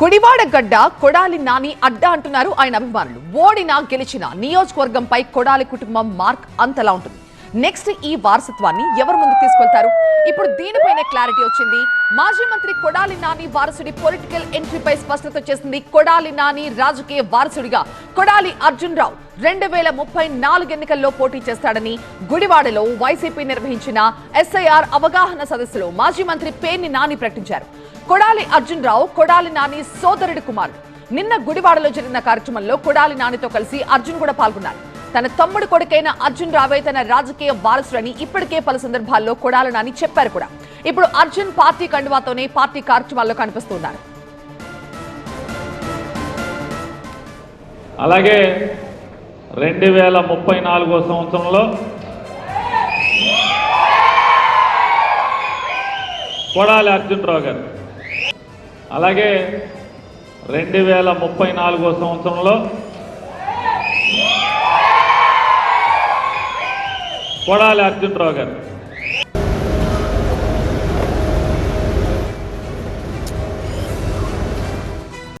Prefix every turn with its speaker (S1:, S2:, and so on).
S1: గుడివాడ గడ్డ కొడాలి నాని అడ్డా అంటున్నారు ఆయన అభిమానులు. ఓడినా గెలిచినా నియోజకవర్గంపై కొడాలి కుటుంబం మార్క్ అంతలా ఉంటుంది. నెక్స్ట్ ఈ వారసత్వాన్ని ఎవరు ముందుకు తీసుకెళ్తారు? ఇప్పుడు దీనిపైన క్లారిటీ వచ్చింది. మాజీ మంత్రి కొడాలి నాని వారసుడి పొలిటికల్ ఎంట్రీపై స్పష్టత చేసింది. కొడాలి నాని రాజకీయ వారసుడిగా కొడాలి అర్జున్ రావు 2034 ఎన్నికల్లో పోటీ చేస్తాడని గుడివాడలో వైసీపీ నిర్వహించిన ఎస్ఐఆర్ అవగాహన సదస్సులో మాజీ మంత్రి పేర్ని నాని ప్రకటించారు. కొడాలి అర్జున్ రావు కొడాలి నాని సోదరుడి కుమారుడు. నిన్న గుడివాడలో జరిగిన కార్యక్రమంలో కొడాలి నానితో కలిసి అర్జున్ కూడా పాల్గొన్నారు. తన తమ్ముడు కొడుకైన అర్జున్ రావే తన రాజకీయ వారసుడని ఇప్పటికే పలు సందర్భాల్లో కొడాలి నాని చెప్పారు కూడా. ఇప్పుడు అర్జున్ పార్టీ కండువాతోనే పార్టీ కార్యక్రమాల్లో కనిపిస్తున్నారు.
S2: అలాగే 2034 సంవత్సరంలో కొడాలి అర్జున్ రావు గారు, అలాగే 2034 సంవత్సరంలో కొడాలి అర్జున్ రావు గారు